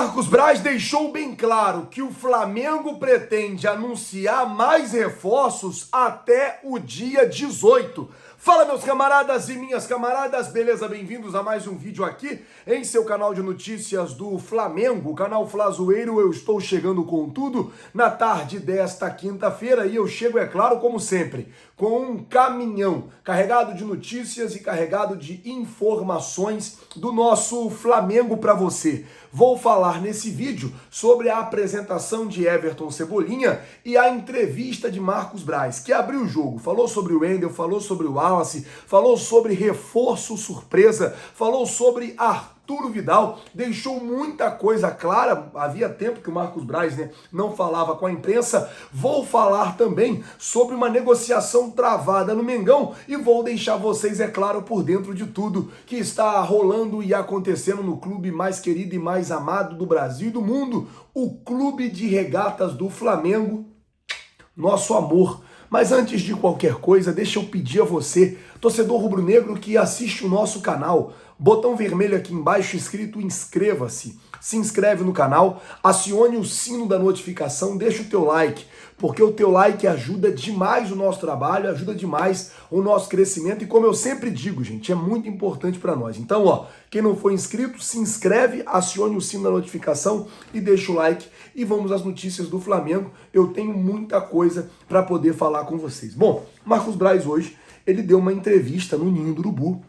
Marcos Braz deixou bem claro que o Flamengo pretende anunciar mais reforços até o dia 18. Fala, meus camaradas e minhas camaradas, beleza? Bem-vindos a mais um vídeo aqui em seu canal de notícias do Flamengo, o canal Flazoeiro. Eu estou chegando com tudo na tarde desta quinta-feira e eu chego, é claro, como sempre, com um caminhão carregado de notícias e carregado de informações do nosso Flamengo para você. Vou falar nesse vídeo sobre a apresentação de Everton Cebolinha e a entrevista de Marcos Braz, que abriu o jogo, falou sobre o Wendel, falou sobre o Wallace, falou sobre reforço surpresa, falou sobre Arturo Vidal, deixou muita coisa clara. Havia tempo que o Marcos Braz não falava com a imprensa. Vou falar também sobre uma negociação travada no Mengão e vou deixar vocês, é claro, por dentro de tudo que está rolando e acontecendo no clube mais querido e mais amado do Brasil e do mundo, o Clube de Regatas do Flamengo, nosso amor. Mas antes de qualquer coisa, deixa eu pedir a você, torcedor rubro-negro que assiste o nosso canal, botão vermelho aqui embaixo escrito inscreva-se. Se inscreve no canal, acione o sino da notificação, deixa o teu like, porque o teu like ajuda demais o nosso trabalho, ajuda demais o nosso crescimento e, como eu sempre digo, gente, é muito importante para nós. Então, quem não for inscrito, se inscreve, acione o sino da notificação e deixa o like e vamos às notícias do Flamengo. Eu tenho muita coisa para poder falar com vocês. Bom, Marcos Braz hoje, ele deu uma entrevista no Ninho do Urubu,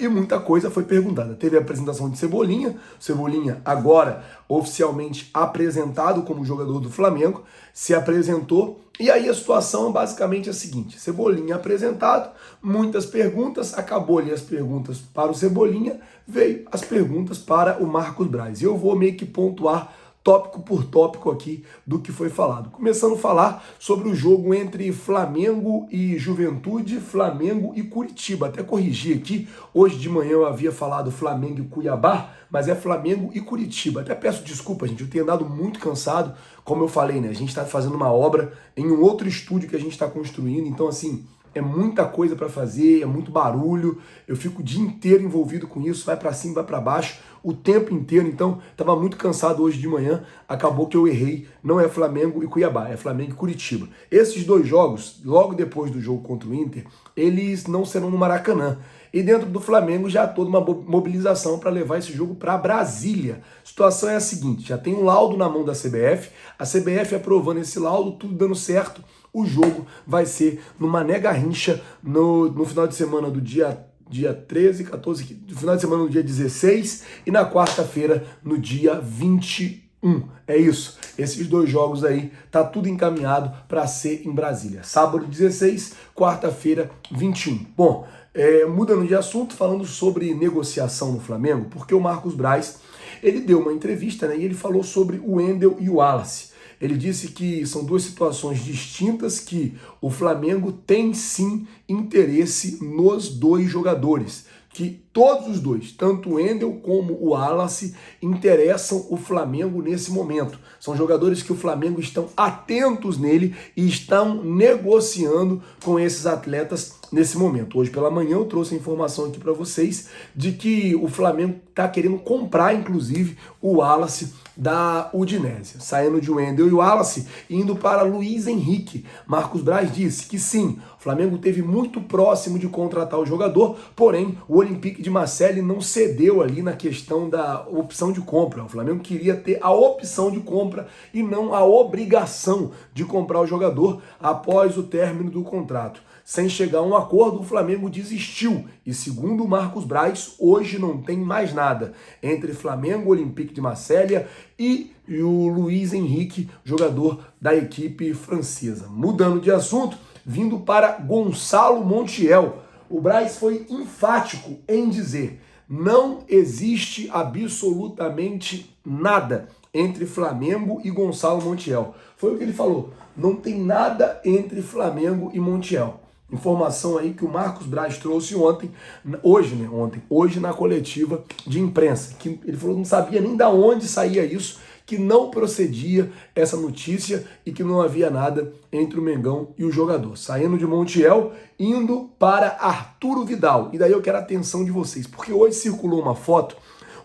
e muita coisa foi perguntada. Teve a apresentação de Cebolinha, Cebolinha agora oficialmente apresentado como jogador do Flamengo, se apresentou, e aí a situação é basicamente a seguinte: Cebolinha apresentado, muitas perguntas, acabou ali as perguntas para o Cebolinha, veio as perguntas para o Marcos Braz. E eu vou meio que pontuar tópico por tópico aqui do que foi falado. Começando a falar sobre o jogo entre Flamengo e Juventude, Flamengo e Curitiba. Até corrigi aqui, hoje de manhã eu havia falado Flamengo e Cuiabá, mas é Flamengo e Curitiba. Até peço desculpa, gente, eu tenho andado muito cansado. Como eu falei, a gente está fazendo uma obra em um outro estúdio que a gente está construindo, então assim, é muita coisa para fazer, é muito barulho, eu fico o dia inteiro envolvido com isso, vai para cima, vai para baixo, o tempo inteiro, então estava muito cansado hoje de manhã, acabou que eu errei, não é Flamengo e Cuiabá, é Flamengo e Curitiba. Esses dois jogos, logo depois do jogo contra o Inter, eles não serão no Maracanã. E dentro do Flamengo já há toda uma mobilização para levar esse jogo para Brasília. A situação é a seguinte: já tem um laudo na mão da CBF, a CBF aprovando esse laudo, tudo dando certo, o jogo vai ser no Mané Garrincha no final de semana do dia 13, 14, no final de semana do dia 16 e na quarta-feira no dia 21. É isso. Esses dois jogos aí, tá tudo encaminhado para ser em Brasília. Sábado 16, quarta-feira 21. Bom, mudando de assunto, falando sobre negociação no Flamengo, porque o Marcos Braz, ele deu uma entrevista, e ele falou sobre o Wendel e o Wallace. Ele disse que são duas situações distintas, que o Flamengo tem sim interesse nos dois jogadores, que todos os dois, tanto o Wendel como o Wallace, interessam o Flamengo nesse momento. São jogadores que o Flamengo estão atentos nele e estão negociando com esses atletas nesse momento. Hoje pela manhã eu trouxe a informação aqui para vocês de que o Flamengo está querendo comprar, inclusive, o Wallace da Udinese, saindo de Wendel e Wallace, indo para Luiz Henrique. Marcos Braz disse que sim, o Flamengo esteve muito próximo de contratar o jogador, porém o Olympique de Marseille não cedeu ali na questão da opção de compra. O Flamengo queria ter a opção de compra e não a obrigação de comprar o jogador após o término do contrato. Sem chegar a um acordo, o Flamengo desistiu. E segundo o Marcos Braz, hoje não tem mais nada entre Flamengo, Olympique de Marseille e o Luiz Henrique, jogador da equipe francesa. Mudando de assunto, vindo para Gonçalo Montiel. O Braz foi enfático em dizer: não existe absolutamente nada entre Flamengo e Gonçalo Montiel. Foi o que ele falou. Não tem nada entre Flamengo e Montiel. Informação aí que o Marcos Braz trouxe hoje na coletiva de imprensa, que ele falou que não sabia nem de onde saía isso, que não procedia essa notícia e que não havia nada entre o Mengão e o jogador. Saindo de Montiel, indo para Arturo Vidal. E daí eu quero a atenção de vocês, porque hoje circulou uma foto,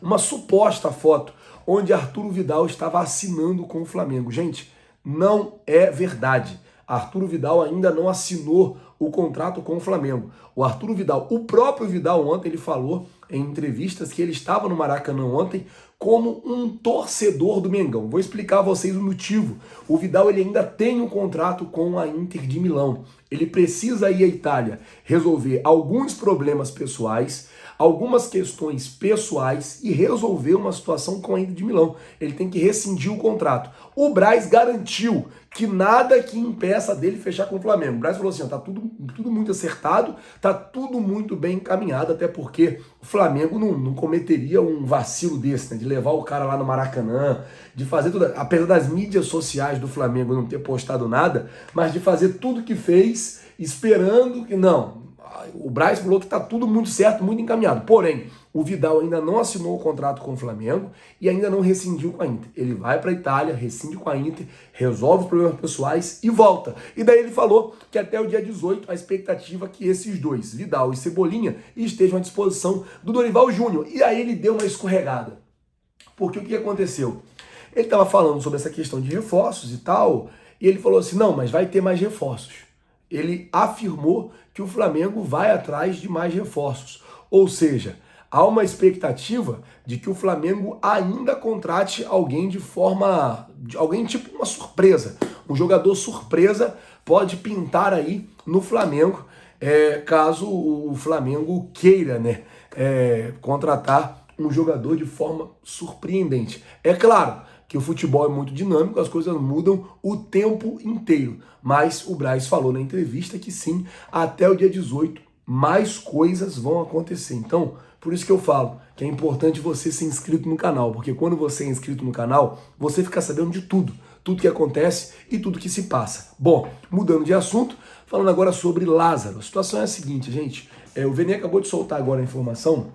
uma suposta foto, onde Arturo Vidal estava assinando com o Flamengo. Gente, não é verdade. Arturo Vidal ainda não assinou o contrato com o Flamengo. O Arturo Vidal, o próprio Vidal ontem, ele falou em entrevistas que ele estava no Maracanã ontem como um torcedor do Mengão. Vou explicar a vocês o motivo. O Vidal ele ainda tem um contrato com a Inter de Milão. Ele precisa ir à Itália resolver alguns problemas pessoais, algumas questões pessoais e resolver uma situação com a Inter de Milão. Ele tem que rescindir o contrato. O Braz garantiu que nada que impeça dele fechar com o Flamengo. O Braz falou assim, ó, tá tudo muito acertado, tá tudo muito bem encaminhado, até porque o Flamengo não cometeria um vacilo desse, né, de levar o cara lá no Maracanã, de fazer tudo, apesar das mídias sociais do Flamengo não ter postado nada, mas de fazer tudo que fez, esperando que não. O Braz falou que está tudo muito certo, muito encaminhado. Porém, o Vidal ainda não assinou o contrato com o Flamengo e ainda não rescindiu com a Inter. Ele vai para a Itália, rescinde com a Inter, resolve os problemas pessoais e volta. E daí ele falou que até o dia 18 a expectativa é que esses dois, Vidal e Cebolinha, estejam à disposição do Dorival Júnior. E aí ele deu uma escorregada. Porque o que aconteceu? Ele estava falando sobre essa questão de reforços e tal, e ele falou assim, não, mas vai ter mais reforços. Ele afirmou que o Flamengo vai atrás de mais reforços. Ou seja, há uma expectativa de que o Flamengo ainda contrate alguém alguém tipo uma surpresa. Um jogador surpresa pode pintar aí no Flamengo, caso o Flamengo queira, né, contratar um jogador de forma surpreendente. É claro que o futebol é muito dinâmico, as coisas mudam o tempo inteiro. Mas o Braz falou na entrevista que sim, até o dia 18, mais coisas vão acontecer. Então, por isso que eu falo que é importante você ser inscrito no canal, porque quando você é inscrito no canal, você fica sabendo de tudo que acontece e tudo que se passa. Bom, mudando de assunto, falando agora sobre Lázaro. A situação é a seguinte, gente, o Vene acabou de soltar agora a informação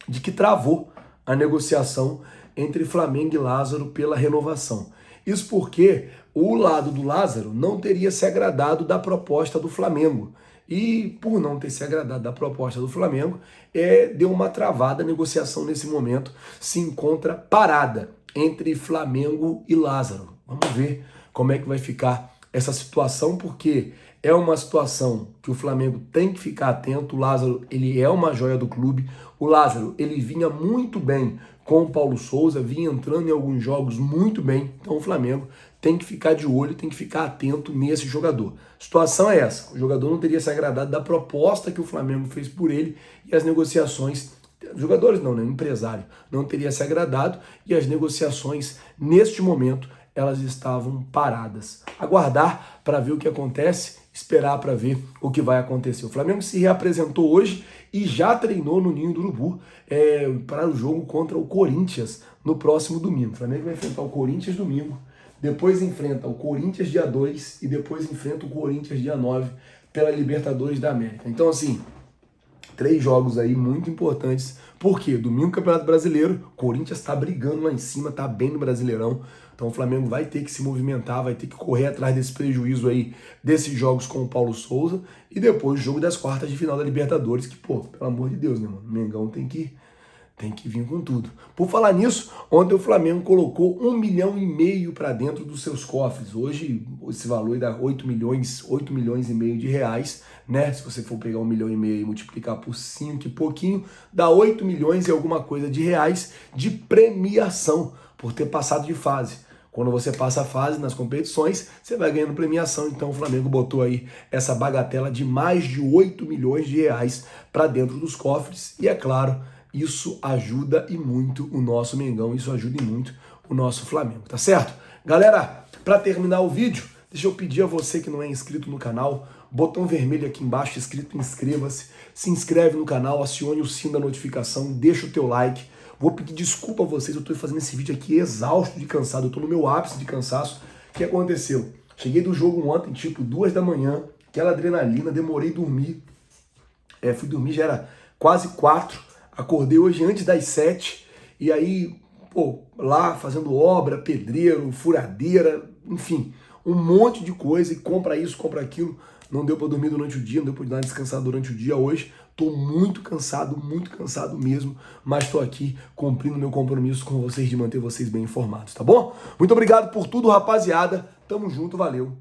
de que travou a negociação entre Flamengo e Lázaro pela renovação. Isso porque o lado do Lázaro não teria se agradado da proposta do Flamengo. E por não ter se agradado da proposta do Flamengo, deu uma travada. A negociação nesse momento se encontra parada entre Flamengo e Lázaro. Vamos ver como é que vai ficar essa situação, porque é uma situação que o Flamengo tem que ficar atento. O Lázaro, ele é uma joia do clube. O Lázaro, ele vinha muito bem com o Paulo Souza, vinha entrando em alguns jogos muito bem. Então o Flamengo tem que ficar de olho, tem que ficar atento nesse jogador. A situação é essa, o jogador não teria se agradado da proposta que o Flamengo fez por ele e as negociações, jogadores não, né, empresário, não teria se agradado e as negociações neste momento elas estavam paradas. Aguardar para ver o que acontece, esperar para ver o que vai acontecer. O Flamengo se reapresentou hoje e já treinou no Ninho do Urubu para o jogo contra o Corinthians no próximo domingo. O Flamengo vai enfrentar o Corinthians domingo, depois enfrenta o Corinthians dia 2 e depois enfrenta o Corinthians dia 9 pela Libertadores da América. Então, assim, 3 jogos aí muito importantes. Por quê? Domingo Campeonato Brasileiro, Corinthians está brigando lá em cima, está bem no Brasileirão. Então o Flamengo vai ter que se movimentar, vai ter que correr atrás desse prejuízo aí, desses jogos com o Paulo Souza. E depois o jogo das quartas de final da Libertadores, que, pô, pelo amor de Deus, né, mano? O Mengão tem que vir com tudo. Por falar nisso, ontem o Flamengo colocou 1,5 milhão para dentro dos seus cofres. Hoje esse valor dá 8 milhões e meio de reais, né? Se você for pegar 1,5 milhão e multiplicar por 5 e pouquinho, dá 8 milhões e alguma coisa de reais de premiação por ter passado de fase. Quando você passa a fase nas competições, você vai ganhando premiação. Então o Flamengo botou aí essa bagatela de mais de 8 milhões de reais para dentro dos cofres. E é claro, isso ajuda e muito o nosso Mengão, isso ajuda e muito o nosso Flamengo, tá certo? Galera, para terminar o vídeo, deixa eu pedir a você que não é inscrito no canal, botão vermelho aqui embaixo escrito inscreva-se, se inscreve no canal, acione o sino da notificação, deixa o teu like. Vou pedir desculpa a vocês, eu tô fazendo esse vídeo aqui exausto de cansado, eu tô no meu ápice de cansaço. O que aconteceu? Cheguei do jogo ontem, tipo 2 da manhã, aquela adrenalina, demorei a dormir. Fui dormir, já era quase 4, acordei hoje antes das 7, e aí, pô, lá fazendo obra, pedreiro, furadeira, enfim, um monte de coisa, e compra isso, compra aquilo. Não deu para dormir durante o dia, não deu para dar uma descansada durante o dia hoje. Tô muito cansado mesmo, mas tô aqui cumprindo meu compromisso com vocês de manter vocês bem informados, tá bom? Muito obrigado por tudo, rapaziada. Tamo junto, valeu.